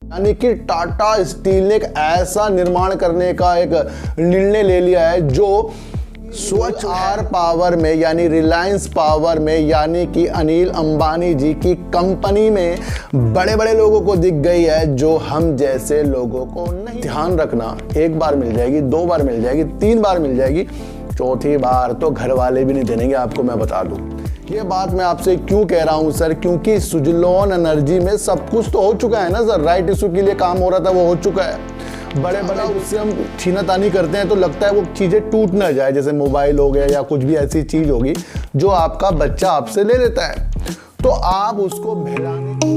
यानी कि टाटा स्टील ने एक ऐसा निर्माण करने का एक निर्णय ले लिया है जो स्वच्छ आर पावर में यानी रिलायंस पावर में यानी कि अनिल अंबानी जी की कंपनी में बड़े बड़े लोगों को दिख गई है, जो हम जैसे लोगों को नहीं। ध्यान रखना, एक बार मिल जाएगी, दो बार मिल जाएगी, तीन बार मिल जाएगी, चौथी बार तो घर वाले भी नहीं देंगे आपको, मैं बता दूं। ये बात मैं आपसे क्यों कह रहा हूं सर, क्योंकि सुजलॉन एनर्जी में सब कुछ तो हो चुका है ना सर। राइट इशू के लिए काम हो रहा था, वो हो चुका है। बड़े बड़े उससे हम छीनातानी करते हैं तो लगता है वो चीज़ें टूट ना जाए, जैसे मोबाइल हो गया या कुछ भी ऐसी चीज़ होगी जो आपका बच्चा आपसे ले लेता है, तो आप उसको भिड़ाने।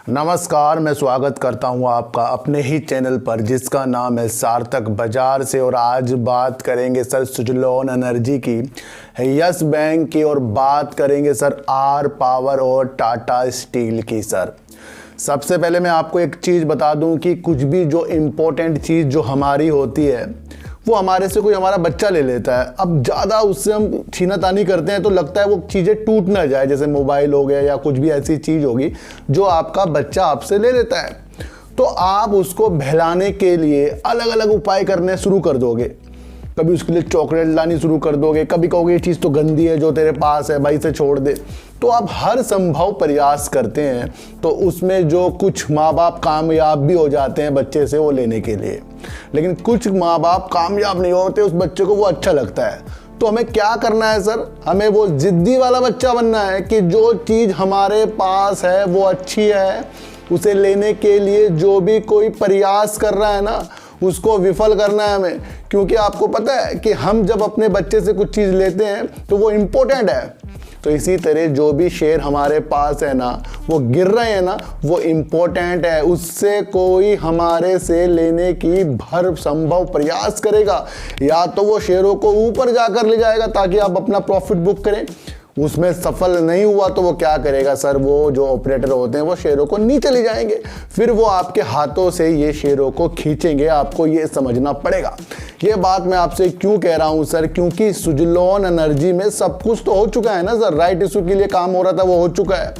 नमस्कार, मैं स्वागत करता हूं आपका अपने ही चैनल पर जिसका नाम है सार्थक बाजार से। और आज बात करेंगे सर सुजलॉन एनर्जी की, यस बैंक की, और बात करेंगे सर आर पावर और टाटा स्टील की। सर सबसे पहले मैं आपको एक चीज़ बता दूं कि कुछ भी जो इम्पोर्टेंट चीज़ जो हमारी होती है वो हमारे से कोई हमारा बच्चा ले लेता है। अब ज़्यादा उससे हम छीनातानी करते हैं तो लगता है वो चीज़ें टूट ना जाए, जैसे मोबाइल हो गया या कुछ भी ऐसी चीज़ होगी जो आपका बच्चा आपसे ले लेता है, तो आप उसको बहलाने के लिए अलग अलग उपाय करने शुरू कर दोगे। कभी उसके लिए चॉकलेट लानी शुरू कर दोगे, कभी कहोगे ये चीज़ तो गंदी है जो तेरे पास है, भाई से छोड़ दे। तो आप हर संभव प्रयास करते हैं, तो उसमें जो कुछ माँ बाप कामयाब भी हो जाते हैं बच्चे से वो लेने के लिए, लेकिन कुछ माँ बाप कामयाब नहीं होते, उस बच्चे को वो अच्छा लगता है। तो हमें क्या करना है सर, हमें वो जिद्दी वाला बच्चा बनना है कि जो चीज़ हमारे पास है वो अच्छी है, उसे लेने के लिए जो भी कोई प्रयास कर रहा है ना उसको विफल करना है हमें। क्योंकि आपको पता है कि हम जब अपने बच्चे से कुछ चीज़ लेते हैं तो वो इम्पोर्टेंट है, तो इसी तरह जो भी शेयर हमारे पास है ना वो गिर रहे हैं ना वो इम्पोर्टेंट है। उससे कोई हमारे से लेने की भर संभव प्रयास करेगा, या तो वो शेयरों को ऊपर जाकर ले जाएगा ताकि आप अपना प्रॉफिट बुक करें, उसमें सफल नहीं हुआ तो वो क्या करेगा सर, वो जो ऑपरेटर होते हैं वो शेयरों को नीचे ले जाएंगे, फिर वो आपके हाथों से ये शेयरों को खींचेंगे। आपको ये समझना पड़ेगा। ये बात मैं आपसे क्यों कह रहा हूँ सर, क्योंकि सुजलॉन एनर्जी में सब कुछ तो हो चुका है ना सर। राइट इशू के लिए काम हो रहा था, वो हो चुका है।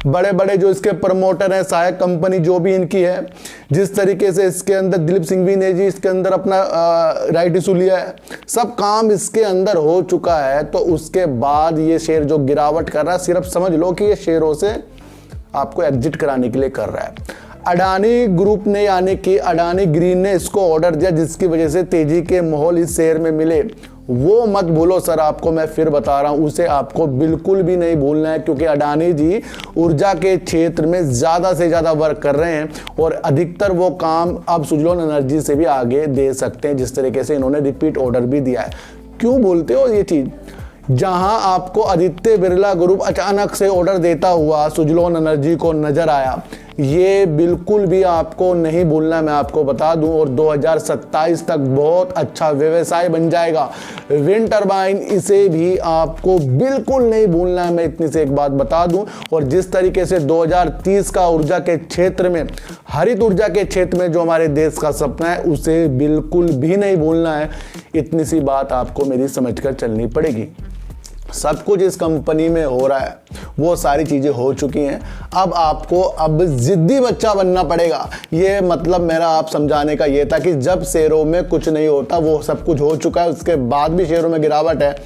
बड़े बड़े जो इसके प्रमोटर हैं, सहायक कंपनी जो भी इनकी है, जिस तरीके से इसके अंदर दिलीप सिंघवी ने जी इसके अंदर अपना राइट इशू लिया है, सब काम इसके अंदर हो चुका है। तो उसके बाद ये शेयर जो गिरावट कर रहा है, सिर्फ समझ लो कि ये शेयरों से आपको एग्जिट कराने के लिए कर रहा है। अडानी ग्रुप ने यानी कि अडानी ग्रीन ने इसको ऑर्डर दिया, जिसकी वजह से तेजी के माहौल इस शेयर में मिले। वो मत भूलो सर, आपको मैं फिर बता रहा हूं, उसे आपको बिल्कुल भी नहीं भूलना है, क्योंकि अडानी जी ऊर्जा के क्षेत्र में ज़्यादा से ज़्यादा वर्क कर रहे हैं और अधिकतर वो काम अब सुजलॉन एनर्जी से भी आगे दे सकते हैं, जिस तरीके से इन्होंने रिपीट ऑर्डर भी दिया है। क्यों बोलते हो ये चीज़, जहां आपको आदित्य बिरला ग्रुप अचानक से ऑर्डर देता हुआ सुजलॉन एनर्जी को नजर आया, ये बिल्कुल भी आपको नहीं भूलना, मैं आपको बता दूं। और 2027 तक बहुत अच्छा व्यवसाय बन जाएगा विंड टरबाइन, इसे भी आपको बिल्कुल नहीं भूलना है, मैं इतनी से एक बात बता दूं। और जिस तरीके से 2030 का ऊर्जा के क्षेत्र में, हरित ऊर्जा के क्षेत्र में जो हमारे देश का सपना है, उसे बिल्कुल भी नहीं भूलना है। इतनी सी बात आपको मेरी समझकर चलनी पड़ेगी। सब कुछ इस कंपनी में हो रहा है, वो सारी चीज़ें हो चुकी हैं, अब आपको अब जिद्दी बच्चा बनना पड़ेगा। ये मतलब मेरा आप समझाने का ये था कि जब शेयरों में कुछ नहीं होता, वो सब कुछ हो चुका है, उसके बाद भी शेयरों में गिरावट है,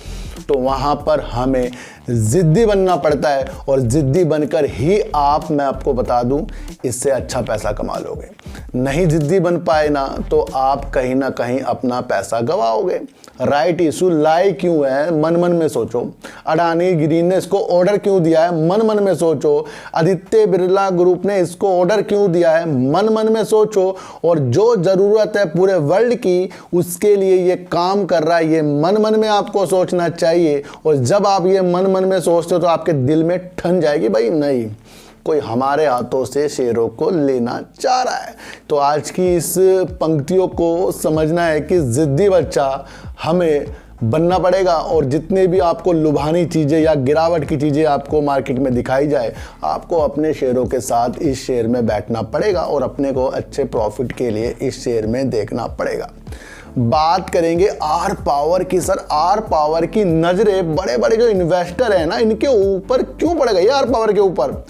तो वहाँ पर हमें जिद्दी बनना पड़ता है। और जिद्दी बनकर ही आप, मैं आपको बता दूं, इससे अच्छा पैसा कमा लोगे। नहीं जिद्दी बन पाए ना तो आप कहीं ना कहीं अपना पैसा गवाओगे। राइट इशू लाई क्यों है, मन मन में सोचो। अडानी ग्रीन ने इसको ऑर्डर क्यों दिया है, मन मन में सोचो। आदित्य बिरला ग्रुप ने इसको ऑर्डर क्यों दिया है, मन मन में सोचो। और जो ज़रूरत है पूरे वर्ल्ड की, उसके लिए ये काम कर रहा है, ये मन मन में आपको सोचना चाहिए। और जब आप ये मन मन में सोचते हो तो आपके दिल में ठन जाएगी, भाई नहीं, कोई हमारे हाथों से शेयरों को लेना चाह रहा है। तो आज की इस पंक्तियों को समझना है कि जिद्दी बच्चा हमें बनना पड़ेगा। और जितने भी आपको लुभानी चीज़ें या गिरावट की चीज़ें आपको मार्केट में दिखाई जाए, आपको अपने शेयरों के साथ इस शेयर में बैठना पड़ेगा और अपने को अच्छे प्रॉफिट के लिए इस शेयर में देखना पड़ेगा। बात करेंगे आर पावर की। सर आर पावर की नजरें बड़े बड़े जो इन्वेस्टर हैं ना इनके ऊपर क्यों पड़ गई आर पावर के ऊपर?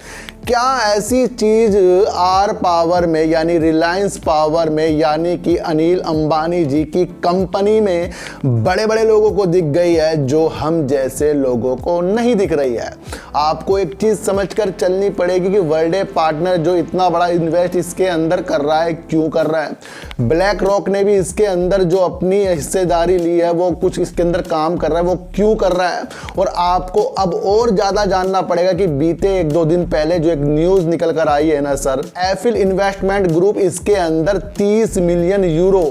क्या ऐसी चीज आर पावर में यानी रिलायंस पावर में यानी कि अनिल अंबानी जी की कंपनी में बड़े बड़े लोगों को दिख गई है जो हम जैसे लोगों को नहीं दिख रही है? आपको एक चीज समझकर चलनी पड़ेगी कि वर्ल्ड पार्टनर जो इतना बड़ा इन्वेस्ट इसके अंदर कर रहा है, क्यों कर रहा है? ब्लैक रॉक ने भी इसके अंदर जो अपनी हिस्सेदारी ली है वो कुछ इसके अंदर काम कर रहा है, वो क्यों कर रहा है? और आपको अब और ज्यादा जानना पड़ेगा कि बीते 1-2 दिन पहले जो एक न्यूज निकल कर आई है ना सर, एफिल इन्वेस्टमेंट ग्रुप इसके अंदर 30 मिलियन यूरो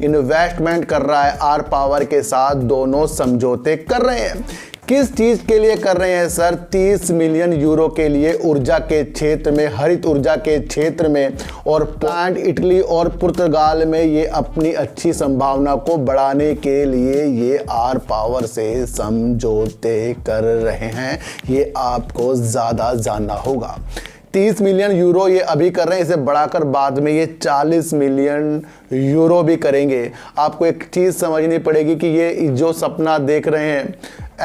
इन्वेस्टमेंट कर रहा है आर पावर के साथ, दोनों समझौते कर रहे हैं। किस चीज के लिए कर रहे हैं सर? 30 मिलियन यूरो के लिए ऊर्जा के क्षेत्र में, हरित ऊर्जा के क्षेत्र में, और पोलैंड, इटली और पुर्तगाल में ये अपनी अच्छी संभावना को बढ़ाने के लिए ये आर पावर से समझौते कर रहे हैं। ये आपको ज्यादा जानना होगा। 30 मिलियन यूरो ये अभी कर रहे हैं, इसे बढ़ाकर बाद में ये 40 मिलियन यूरो भी करेंगे। आपको एक चीज़ समझनी पड़ेगी कि ये जो सपना देख रहे हैं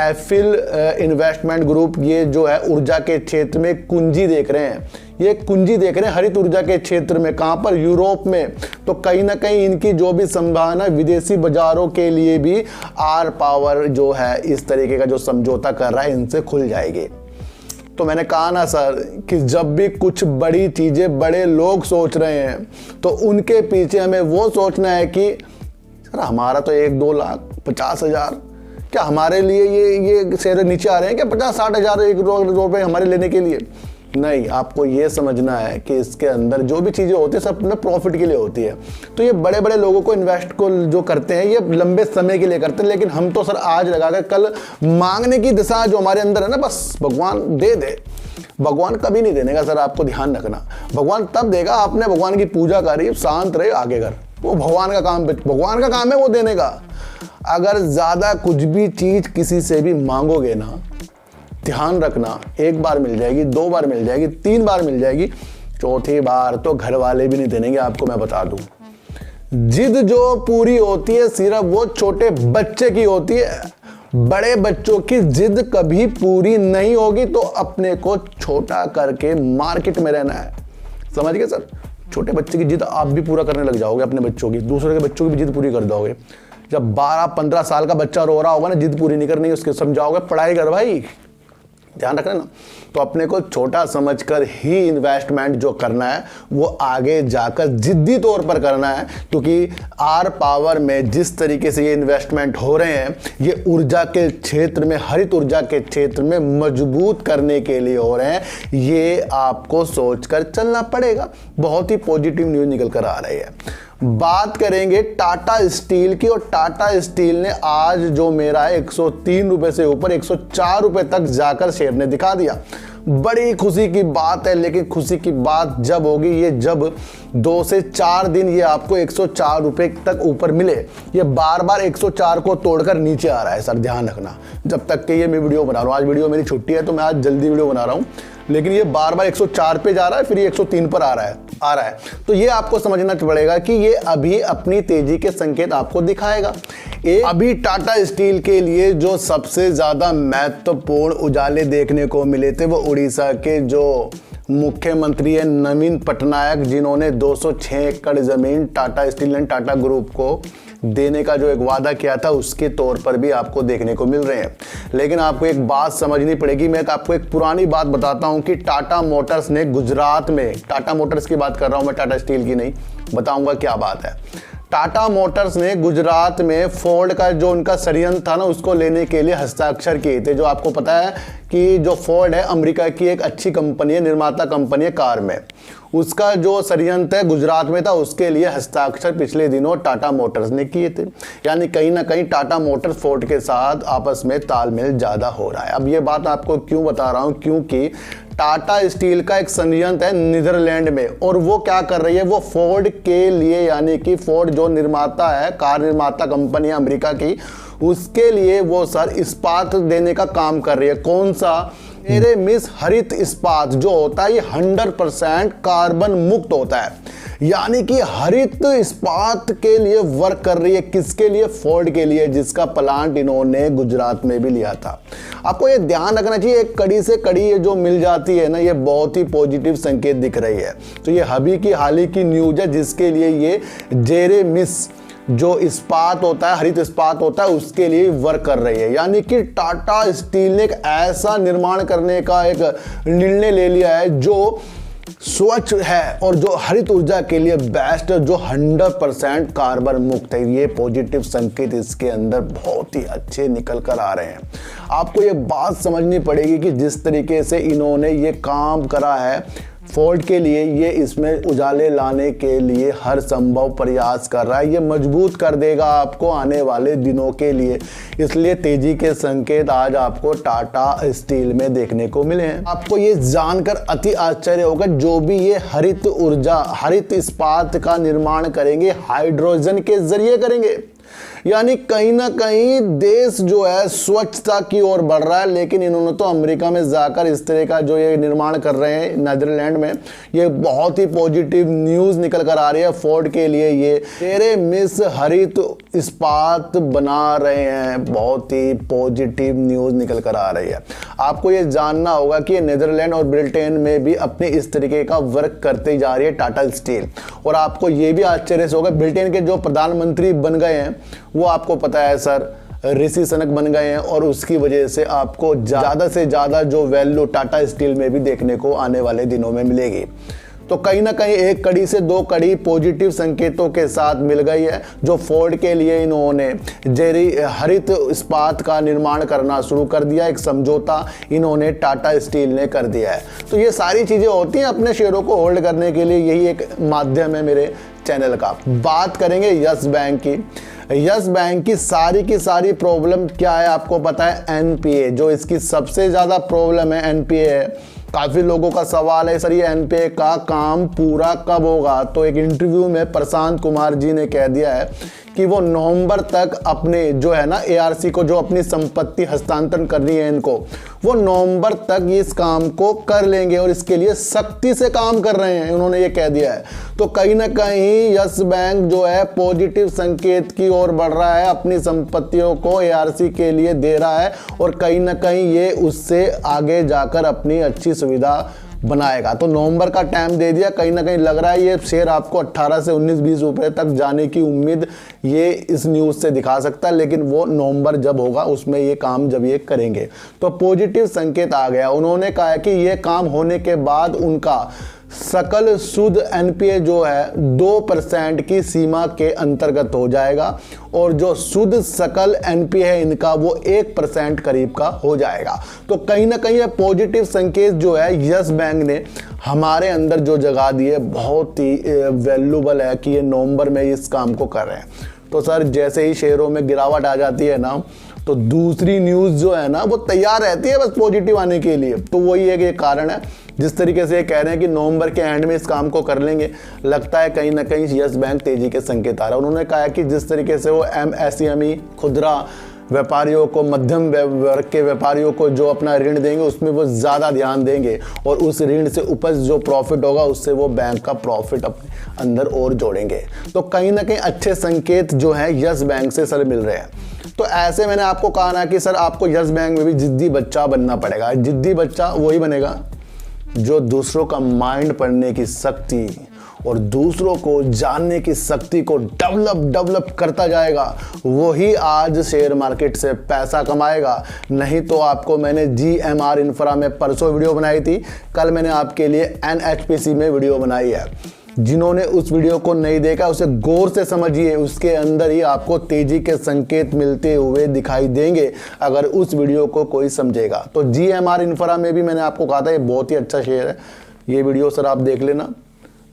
एफिल इन्वेस्टमेंट ग्रुप, ये जो है ऊर्जा के क्षेत्र में कुंजी देख रहे हैं। ये कुंजी देख रहे हैं हरित ऊर्जा के क्षेत्र में। कहाँ पर? यूरोप में। तो कहीं ना कहीं इनकी जो भी संभावना विदेशी बाजारों के लिए भी आर पावर जो है इस तरीके का जो समझौता कर रहा है इनसे खुल जाएगी। तो मैंने कहा ना सर कि जब भी कुछ बड़ी चीज़ें बड़े लोग सोच रहे हैं तो उनके पीछे हमें वो सोचना है कि सर हमारा तो 1-2 लाख 50,000, क्या हमारे लिए ये शेयर नीचे आ रहे हैं क्या? 50-60 हज़ार रुपये हमारे लेने के लिए? नहीं, आपको ये समझना है कि इसके अंदर जो भी चीज़ें होती है सब अपने प्रॉफिट के लिए होती है। तो ये बड़े बड़े लोगों को इन्वेस्ट को जो करते हैं ये लंबे समय के लिए करते हैं, लेकिन हम तो सर आज लगाकर कल मांगने की दिशा जो हमारे अंदर है ना, बस भगवान दे दे। भगवान कभी नहीं देने का सर, आपको ध्यान रखना। भगवान तब देगा आपने भगवान की पूजा करी, शांत रहे, आगे कर। वो भगवान का काम है वो देने का। अगर ज़्यादा कुछ भी चीज़ किसी से भी मांगोगे ना, ध्यान रखना, 1 बार मिल जाएगी, 2 बार मिल जाएगी, 3 बार मिल जाएगी, चौथी बार तो घर वाले भी नहीं देंगे। आपको मैं बता दूं, जिद जो पूरी होती है सिर्फ वो छोटे बच्चे की होती है। बड़े बच्चों की जिद कभी पूरी नहीं होगी। तो अपने को छोटा करके मार्केट में रहना है, समझ गए सर? छोटे बच्चे की जिद आप भी पूरा करने लग जाओगे, अपने बच्चों की, दूसरे के बच्चों की भी जिद पूरी कर दोगे। जब 12-15 साल का बच्चा रो रहा होगा ना, जिद पूरी नहीं करनी, उसके समझाओगे पढ़ाई कर भाई, ध्यान रखना ना। तो अपने को छोटा समझकर ही इन्वेस्टमेंट जो करना है वो आगे जाकर जिद्दी तौर पर करना है, क्योंकि आर पावर में जिस तरीके से ये इन्वेस्टमेंट हो रहे हैं ये ऊर्जा के क्षेत्र में, हरित ऊर्जा के क्षेत्र में मजबूत करने के लिए हो रहे हैं। ये आपको सोचकर चलना पड़ेगा। बहुत ही पॉजिटिव न्यूज़ निकल कर आ रही है। बात करेंगे टाटा स्टील की, और टाटा स्टील ने आज जो मेरा 103 रुपए से ऊपर 104 रुपए तक जाकर शेयर ने दिखा दिया। बड़ी खुशी की बात है, लेकिन खुशी की बात जब होगी ये जब 2 से 4 दिन ये आपको 104 रुपए तक ऊपर मिले। ये बार बार 104 को तोड़कर नीचे आ रहा है सर, ध्यान रखना। जब तक कि ये मैं वीडियो बना रहा हूँ, आज वीडियो मेरी छुट्टी है तो मैं आज जल्दी वीडियो बना रहा हूँ, लेकिन ये बार बार 104 पे जा रहा है, फिर ये 103 पर आ रहा है। तो ये आपको समझना पड़ेगा कि ये अभी अपनी तेजी के संकेत आपको दिखाएगा। अभी टाटा स्टील के लिए जो सबसे ज्यादा महत्वपूर्ण उजाले देखने को मिले थे वो उड़ीसा के जो मुख्यमंत्री है नवीन पटनायक, जिन्होंने 206 एकड़ जमीन Tata steel and Tata group को देने का जो एक वादा किया था उसके तौर पर भी आपको देखने को मिल रहे हैं। लेकिन आपको एक बात समझनी पड़ेगी। मैं आपको एक पुरानी बात बताता हूं कि टाटा मोटर्स ने गुजरात में, टाटा मोटर्स की बात कर रहा हूं मैं, टाटा स्टील की नहीं, बताऊंगा क्या बात है। टाटा मोटर्स ने गुजरात में फोर्ड का जो उनका षड्यंत्र था ना उसको लेने के लिए हस्ताक्षर किए थे। जो आपको पता है कि जो फोर्ड है अमेरिका की एक अच्छी कंपनी है, निर्माता कंपनी है कार में, उसका जो षड्यंत्र है गुजरात में था, उसके लिए हस्ताक्षर पिछले दिनों टाटा मोटर्स ने किए थे। यानी कहीं ना कहीं टाटा मोटर्स फोर्ड के साथ आपस में तालमेल ज़्यादा हो रहा है। अब ये बात आपको क्यों बता रहा हूँ, क्योंकि टाटा स्टील का एक संयंत्र है नीदरलैंड में, और वो क्या कर रही है, वो फोर्ड के लिए, यानी कि फोर्ड जो निर्माता है, कार निर्माता कंपनी है अमेरिका की, उसके लिए वो सर इस्पात देने का काम कर रही है। कौन सा? मेरे मिस हरित इस्पात जो होता है ये 100% कार्बन मुक्त होता है, यानी कि हरित इस्पात के लिए वर्क कर रही है। किसके लिए? फोर्ड के लिए, जिसका प्लांट इन्होंने गुजरात में भी लिया था। आपको ये ध्यान रखना चाहिए, एक कड़ी से कड़ी ये जो मिल जाती है ना, ये बहुत ही पॉजिटिव संकेत दिख रही है। तो ये अभी की हाल ही की न्यूज है, जिसके लिए ये जेरेमिस जो इस्पात होता है, हरित इस्पात होता है, उसके लिए वर्क कर रही है। यानी कि टाटा स्टील ने एक ऐसा निर्माण करने का एक निर्णय ले लिया है जो स्वच्छ है और जो हरित ऊर्जा के लिए बेस्ट है, जो 100% कार्बन मुक्त है। ये पॉजिटिव संकेत इसके अंदर बहुत ही अच्छे निकल कर आ रहे हैं। आपको ये बात समझनी पड़ेगी कि जिस तरीके से इन्होंने ये काम करा है फोर्ड के लिए, ये इसमें उजाले लाने के लिए हर संभव प्रयास कर रहा है। ये मजबूत कर देगा आपको आने वाले दिनों के लिए, इसलिए तेजी के संकेत आज आपको टाटा स्टील में देखने को मिले हैं। आपको ये जानकर अति आश्चर्य होगा, जो भी ये हरित ऊर्जा, हरित इस्पात का निर्माण करेंगे, हाइड्रोजन के जरिए करेंगे। यानी कहीं ना कहीं देश जो है स्वच्छता की ओर बढ़ रहा है। लेकिन इन्होंने तो अमेरिका में जाकर इस तरह का जो ये निर्माण कर रहे हैं नीदरलैंड में, ये बहुत ही पॉजिटिव न्यूज़ निकल कर आ रही है फोर्ड के लिए। ये तेरे मिस हरित इस्पात बना रहे हैं, बहुत ही पॉजिटिव न्यूज़ निकल कर आ रही है। आपको ये जानना होगा कि नीदरलैंड और ब्रिटेन में भी अपने इस तरीके का वर्क करते जा रही है टाटा स्टील। और आपको ये भी आश्चर्य से होगा, ब्रिटेन के जो प्रधानमंत्री बन गए हैं वो आपको पता है सर ऋषि सुनक बन गए हैं, और उसकी वजह से आपको ज़्यादा से ज़्यादा जो वैल्यू टाटा स्टील में भी देखने को आने वाले दिनों में मिलेगी। तो कहीं ना कहीं एक कड़ी से दो कड़ी पॉजिटिव संकेतों के साथ मिल गई है, जो फोर्ड के लिए इन्होंने हरित इस्पात का निर्माण करना शुरू कर दिया। एक समझौता इन्होंने टाटा स्टील ने कर दिया है। तो ये सारी चीज़ें होती हैं अपने शेयरों को होल्ड करने के लिए, यही एक माध्यम है मेरे चैनल का। बात करेंगे यस बैंक की। यस बैंक की सारी प्रॉब्लम क्या है आपको पता है? एनपीए, जो इसकी सबसे ज़्यादा प्रॉब्लम है एनपीए है। काफ़ी लोगों का सवाल है सर ये एनपीए का काम पूरा कब होगा? तो एक इंटरव्यू में प्रशांत कुमार जी ने कह दिया है कि वो नवंबर तक अपने जो है ना एआरसी को, जो अपनी संपत्ति हस्तांतरण करनी है इनको, वो नवंबर तक इस काम को कर लेंगे और इसके लिए सख्ती से काम कर रहे हैं, उन्होंने ये कह दिया है। तो कहीं ना कहीं यस बैंक जो है पॉजिटिव संकेत की ओर बढ़ रहा है, अपनी संपत्तियों को एआरसी के लिए दे रहा है और कहीं ना कहीं ये उससे आगे जाकर अपनी अच्छी सुविधा बनाएगा। तो नवंबर का टाइम दे दिया, कहीं ना कहीं लग रहा है ये शेयर आपको 18 से 19-20 रुपए तक जाने की उम्मीद ये इस न्यूज़ से दिखा सकता है। लेकिन वो नवंबर जब होगा उसमें ये काम जब ये करेंगे तो पॉजिटिव संकेत आ गया। उन्होंने कहा कि ये काम होने के बाद उनका सकल शुद्ध एनपीए जो है 2% की सीमा के अंतर्गत हो जाएगा और जो शुद्ध सकल एनपीए है इनका वो 1% करीब का हो जाएगा। तो कहीं ना कहीं ये पॉजिटिव संकेत जो है यस बैंक ने हमारे अंदर जो जगा दी है बहुत ही वैल्यूबल है कि ये नवंबर में इस काम को कर रहे हैं। तो सर जैसे ही शेयरों में गिरावट आ जाती है ना, तो दूसरी न्यूज़ जो है ना वो तैयार रहती है बस पॉजिटिव आने के लिए। तो वही एक ये कारण है, जिस तरीके से ये कह रहे हैं कि नवंबर के एंड में इस काम को कर लेंगे, लगता है कहीं ना कहीं यस बैंक तेजी के संकेत आ रहा है। उन्होंने कहा कि जिस तरीके से वो एमएसएमई खुदरा व्यापारियों को, मध्यम वर्ग के व्यापारियों को जो अपना ऋण देंगे उसमें वो ज़्यादा ध्यान देंगे और उस ऋण से उपज जो प्रॉफिट होगा उससे वो बैंक का प्रॉफिट अपने अंदर और जोड़ेंगे। तो कहीं ना कहीं अच्छे संकेत जो हैं यस बैंक से सर मिल रहे हैं। तो ऐसे मैंने आपको कहा ना कि सर आपको यस बैंक में भी जिद्दी बच्चा बनना पड़ेगा। जिद्दी बच्चा वही बनेगा जो दूसरों का माइंड पढ़ने की शक्ति और दूसरों को जानने की शक्ति को डेवलप करता जाएगा, वही आज शेयर मार्केट से पैसा कमाएगा। नहीं तो आपको मैंने GMR इंफ्रा में परसों वीडियो बनाई थी, कल मैंने आपके लिए NHPC में वीडियो बनाई है। जिन्होंने उस वीडियो को नहीं देखा उसे गौर से समझिए, उसके अंदर ही आपको तेजी के संकेत मिलते हुए दिखाई देंगे अगर उस वीडियो को कोई समझेगा। तो GMR इंफ्रा में भी मैंने आपको कहा था ये बहुत ही अच्छा शेयर है, ये वीडियो सर आप देख लेना,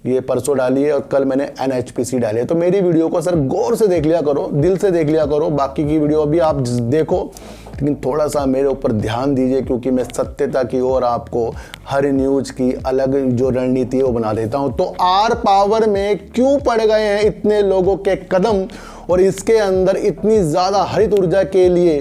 ये परसों डाली है और कल मैंने NHPC डाली है। तो मेरी वीडियो को सर गौर से देख लिया करो, दिल से देख लिया करो। बाकी की वीडियो भी आप देखो लेकिन थोड़ा सा मेरे ऊपर ध्यान दीजिए, क्योंकि मैं सत्यता की ओर आपको हर न्यूज़ की अलग जो रणनीति है वो बना देता हूं। तो आर पावर में क्यों पड़ गए हैं इतने लोगों के कदम और इसके अंदर इतनी ज़्यादा हरित ऊर्जा के लिए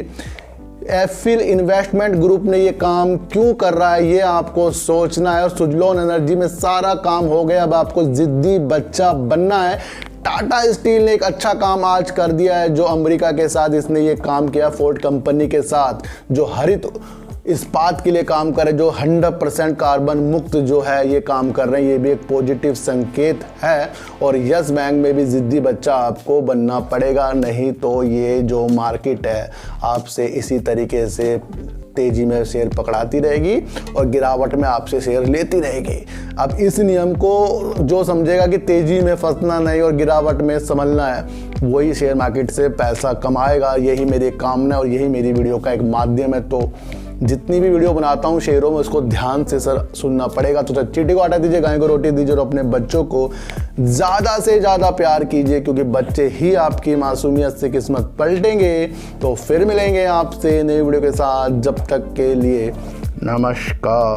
एफिल इन्वेस्टमेंट ग्रुप ने ये काम क्यों कर रहा है, ये आपको सोचना है। और सुजलॉन एनर्जी में सारा काम हो गया, अब आपको जिद्दी बच्चा बनना है। टाटा स्टील ने एक अच्छा काम आज कर दिया है, जो अमेरिका के साथ इसने ये काम किया, फोर्ड कंपनी के साथ, जो हरित इस्पात के लिए काम करे, जो 100% कार्बन मुक्त जो है ये काम कर रहे हैं। ये भी एक पॉजिटिव संकेत है। और यस बैंक में भी जिद्दी बच्चा आपको बनना पड़ेगा, नहीं तो ये जो मार्केट है आपसे इसी तरीके से तेजी में शेयर पकड़ाती रहेगी और गिरावट में आपसे शेयर लेती रहेगी। अब इस नियम को जो समझेगा कि तेजी में फंसना नहीं और गिरावट में संभलना है, वही शेयर मार्केट से पैसा कमाएगा। यही मेरी कामना है और यही मेरी वीडियो का एक माध्यम है। तो जितनी भी वीडियो बनाता हूँ शेयरों में, उसको ध्यान से सर सुनना पड़ेगा। तो चींटी को हटा दीजिए, गाय को रोटी दीजिए और अपने बच्चों को ज़्यादा से ज़्यादा प्यार कीजिए, क्योंकि बच्चे ही आपकी मासूमियत से किस्मत पलटेंगे। तो फिर मिलेंगे आपसे नई वीडियो के साथ, जब तक के लिए नमस्कार।